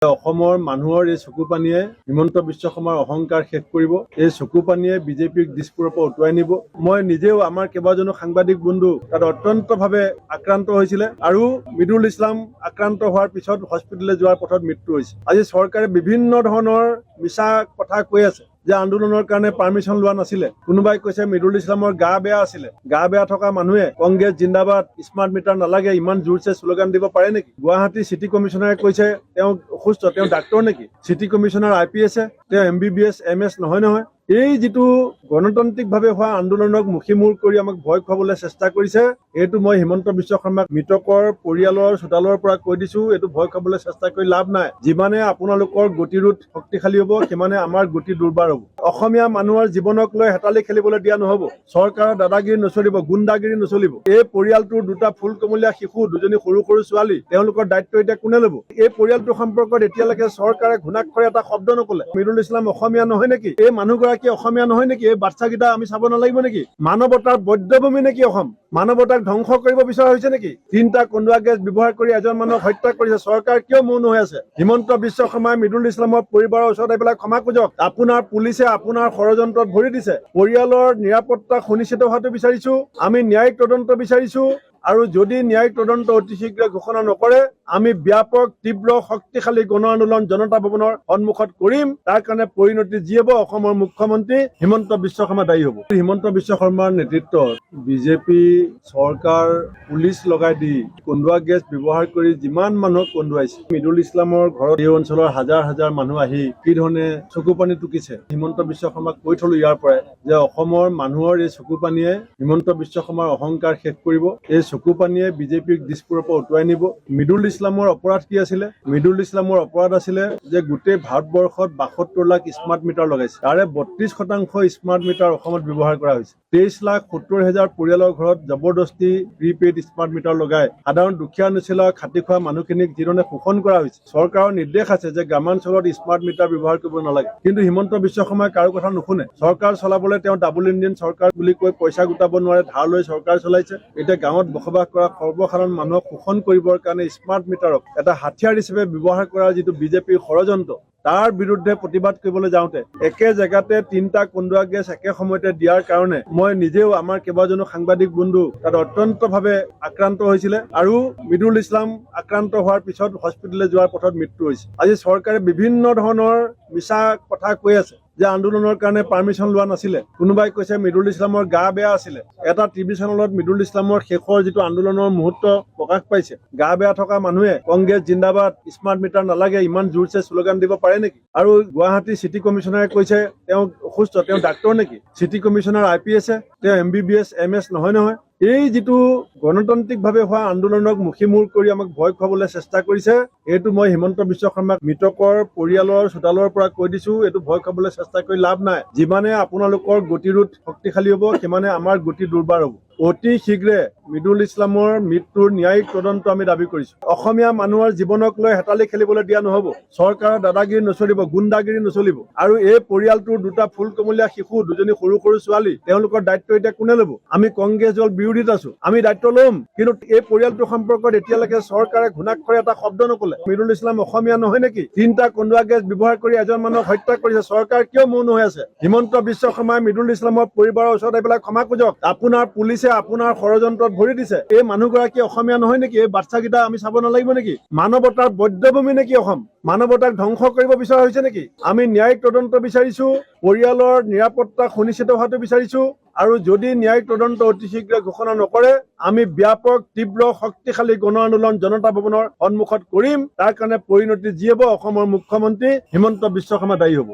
অসমৰ মানুহৰ এই চকু পানীয়ে হিমন্ত বিশ্ব শৰ্মাৰ অহংকাৰ শেষ কৰিব। এই চকু পানীয়ে বিজেপিক দিশপুৰৰ পৰা উটুৱাই নিব। মই নিজেও আমাৰ কেইবাজনো সাংবাদিক বন্ধু তাত অত্যন্তভাৱে আক্ৰান্ত হৈছিলে আৰু মৃদুল ইছলাম আক্ৰান্ত হোৱাৰ পিছত হস্পিটেললৈ যোৱাৰ পথত মৃত্যু হৈছে। আজি চৰকাৰে বিভিন্ন ধৰণৰ মিছা কথা কৈ আছে যে আন্দোলনৰ কাৰণে পাৰ্মিশন লোৱা নাছিলে। কোনোবাই কৈছে মৃদুল ইছলামৰ গা বেয়া আছিলে। গা বেয়া থকা মানুহে কংগ্ৰেছ জিন্দাবাদ, স্মাৰ্ট মিটাৰ নালাগে ইমান জোৰছে শ্লোগান দিব পাৰে নেকি? গুৱাহাটী চিটি কমিশনাৰে কৈছে তেওঁ অসুস্থ, তেওঁ ডাক্তৰ নেকি? চিটি কমিশনাৰ IPS, তেওঁ MBBS MS নহয়। এই যিটো গণতান্ত্ৰিকভাৱে হোৱা আন্দোলনক মুখিমূৰ কৰি আমাক ভয় খুৱাবলৈ চেষ্টা কৰিছে, এইটো মই হিমন্ত বিশ্ব শৰ্মাক মৃতকৰ পৰিয়ালৰ চোতালৰ পৰা কৈ দিছো, এইটো ভয় খুৱাবলৈ চেষ্টা কৰি লাভ নাই। যিমানে আপোনালোকৰ গতিৰোধ শক্তিশালী হ'ব, সিমানে আমাৰ গতি দুৰ্বাৰ হ'ব। অসমীয়া মানুহৰ জীৱনক লৈ হেতালি খেলিবলৈ দিয়া নহ'ব। চৰকাৰৰ দাদাগিৰি নচলিব, গুণ্ডাগিৰি নচলিব। এই পৰিয়ালটোৰ দুটা ফুলকমলীয়া শিশু, দুজনী সৰু সৰু ছোৱালী, তেওঁলোকৰ দায়িত্ব এতিয়া কোনে ল'ব? এই পৰিয়ালটোৰ সম্পৰ্কত এতিয়ালৈকে চৰকাৰে ঘুণাক্ষৰে এটা শব্দ নকলে। মৃদুল ইছলাম অসমীয়া নহয় নেকি? এই মানুহগৰাকী অসমীয়া নহয় নেকি? এই বাচ্চাকেইটা আমি চাব নালাগিব নেকি? মানৱতাৰ বধ্যভূমি নেকি অসম? মানৱতাক ধ্বংস কৰিব বিচৰা হৈছে নেকি? 3টা কন্দুৱা গেছ ব্যৱহাৰ কৰি এজন মানুহক হত্যা কৰিছে। চৰকাৰ কিয় মৌন হৈ আছে? হিমন্ত বিশ্ব শৰ্মাই মৃদুল ইছলামৰ পৰিবাৰৰ ওচৰত এইবিলাক ক্ষমা খুজক। আপোনাৰ পুলিচে আপোনাৰ ষড়যন্ত্ৰত ভৰি দিছে। পৰিয়ালৰ নিৰাপত্তা সুনিশ্চিত হোৱাটো বিচাৰিছো। আমি ন্যায়িক তদন্ত বিচাৰিছো আৰু যদি ন্যায়িক তদন্ত অতি শীঘ্ৰে ঘোষণা নকৰে, আমি ব্যাপক তীব্ৰ শক্তিশালী গণ আন্দোলন জনতা ভৱনৰ সন্মুখত কৰিম। তাৰ কাৰণে পৰিণতি যি হ'ব, অসমৰ মুখ্যমন্ত্ৰী হিমন্ত বিশ্ব শৰ্মা দায়ী হ'ব। হিমন্ত বিশ্ব শৰ্মাৰ নেতৃত্বত বিজেপি চৰকাৰ পুলিচ লগাই দি কন্দুৱা গেছ ব্যৱহাৰ কৰি যিমান মানুহক কন্দুৱাইছে, মৃদুল ইছলামৰ ঘৰত এই অঞ্চলৰ হাজাৰ হাজাৰ মানুহ আহি কি ধৰণে চকু পানী টুকিছে, হিমন্ত বিশ্ব শৰ্মাক কৈ থলো ইয়াৰ পৰাই যে অসমৰ মানুহৰ এই চকু পানীয়ে হিমন্ত বিশ্ব শৰ্মাৰ অহংকাৰ শেষ কৰিব। এই চকু পানীয়ে বিজেপিক দিশপুৰৰ পৰা উটুৱাই নিব। মৃদুল ইছলামৰ অপৰাধ কি আছিলে? মৃদুল ইছলামৰ অপৰাধ আছিলে যে গোটেই ভাৰতবৰ্ষত 72 লাখ স্মাৰ্ট মিটাৰ লগাইছে। তাৰে 32% স্মাৰ্ট মিটাৰ অসমত ব্যৱহাৰ কৰা হৈছে। 23,70,000 পৰিয়ালৰ ঘৰত জবৰদস্তি প্ৰিপেইড স্মাৰ্ট মিটাৰ লগাই সাধাৰণ দুখীয়া নিচিলা খাটি খোৱা মানুহখিনিক যিধৰণে শোষণ কৰা হৈছে। চৰকাৰৰ নিৰ্দেশ আছে যে গ্ৰামাঞ্চলত স্মাৰ্ট মিটাৰ ব্যৱহাৰ কৰিব নালাগে, কিন্তু হিমন্ত বিশ্ব শৰ্মাই কাৰো কথা নুশুনে। চৰকাৰ চলাবলৈ তেওঁ ডাবল ইঞ্জিন চৰকাৰ বুলি কৈ পইচা গোটাব নোৱাৰে, ধাৰ লৈ চৰকাৰ চলাইছে। এতিয়া গাঁৱত বসবাস কৰা সৰ্বসাধাৰণ মানুহক শোষণ কৰিবৰ কাৰণে স্মাৰ্ট মিটাৰক এটা হাথিয়াৰ হিচাপে ব্যৱহাৰ কৰাৰ যিটো বিজেপিৰ ষড়যন্ত্ৰ, তাৰ বিৰুদ্ধে প্ৰতিবাদ কৰিবলৈ যাওঁতে একে জেগাতে 3টা কন্দুৱা গেছ একে সময়তে দিয়াৰ কাৰণে মই নিজেও আমাৰ কেইবাজনো সাংবাদিক বন্ধু তাত অত্যন্তভাৱে আক্ৰান্ত হৈছিলে আৰু মৃদুল ইছলাম আক্ৰান্ত হোৱাৰ পিছত হস্পিটেললৈ যোৱাৰ পথত মৃত্যু হৈছে। আজি চৰকাৰে বিভিন্ন ধৰণৰ মিছা কথা কৈ আছে যে আন্দোলনৰ কাৰণে পাৰ্মিশন লোৱা নাছিলে। কোনোবাই কৈছে মৃদুল ইছলামৰ গা বেয়া আছিলে। এটা টিভি চেনেলত মৃদুল ইছলামৰ শেষৰ যিটো আন্দোলনৰ মুহূৰ্ত প্ৰকাশ পাইছে। গা বেয়া থকা মানুহে কংগ্ৰেছ জিন্দাবাদ, স্মাৰ্ট মিটাৰ নালাগে ইমান জোৰছে শ্লোগান দিব পাৰে নেকি? আৰু গুৱাহাটী চিটি কমিশনাৰে কৈছে তেওঁ অসুস্থ, তেওঁ ডাক্তৰ নেকি? চিটি কমিশনাৰ IPS, তেওঁ MBBS MS নহয়। এই যিটো গণতান্ত্ৰিকভাৱে হোৱা আন্দোলনক মুখিমূৰ কৰি আমাক ভয় খুৱাবলৈ চেষ্টা কৰিছে, এইটো মই হিমন্ত বিশ্ব শৰ্মাক মৃতকৰ পৰিয়ালৰ চোতালৰ পৰা কৈ দিছো, এইটো ভয় খুৱাবলৈ চেষ্টা কৰি লাভ নাই। যিমানে আপোনালোকৰ গতিৰোধ শক্তিশালী হ'ব, সিমানে আমাৰ গতি দুৰ্বাৰ হ'ব। অতি শীঘ্ৰে মৃদুল ইছলামৰ মৃত্যুৰ ন্যায়িক তদন্ত আমি দাবী কৰিছো। অসমীয়া মানুহৰ জীৱনক লৈ হেতালি খেলিবলৈ দিয়া নহ'ব। চৰকাৰৰ দাদাগিৰি নচলিব, গুণ্ডাগিৰি নচলিব। আৰু এই পৰিয়ালটোৰ দুটা ফুলকমলীয়া শিশু, দুজনী সৰু সৰু ছোৱালী, তেওঁলোকৰ দায়িত্ব এতিয়া কোনে ল'ব? আমি কংগ্ৰেছ দল বিৰোধীত আছো, আমি দায়িত্ব ল'ম, কিন্তু এই পৰিয়ালটোৰ সম্পৰ্কত এতিয়ালৈকে চৰকাৰে ঘুণাক্ষৰে এটা শব্দ নকলে। মৃদুল ইছলাম অসমীয়া নহয় নেকি? 3টা কন্দুৱা গেছ ব্যৱহাৰ কৰি এজন মানুহক হত্যা কৰিছে। চৰকাৰ কিয় মৌন হৈ আছে? হিমন্ত বিশ্ব শৰ্মাই মৃদুল ইছলামৰ পৰিবাৰৰ ওচৰত এইবিলাক ক্ষমা খুজক। আপোনাৰ পুলিচে আপোনাৰ ষড়যন্ত্ৰত ভৰি দিছে। এই মানুহগৰাকী অসমীয়া নহয় নেকি? এই বাচ্চাকেইটা আমি চাব নালাগিব নেকি? মানৱতাৰ বধ্যভূমি নেকি অসম? মানৱতাক ধ্বংস কৰিব বিচৰা হৈছে নেকি? আমি ন্যায়িক তদন্ত বিচাৰিছো, পৰিয়ালৰ নিৰাপত্তা সুনিশ্চিত হোৱাটো বিচাৰিছো আৰু যদি ন্যায়িক তদন্ত অতি শীঘ্ৰে ঘোষণা নকৰে, আমি ব্যাপক তীব্ৰ শক্তিশালী গণ আন্দোলন জনতা ভৱনৰ সন্মুখত কৰিম। তাৰ কাৰণে পৰিণতি যি হ'ব, অসমৰ মুখ্যমন্ত্ৰী হিমন্ত বিশ্ব শৰ্মা দায়ী হ'ব।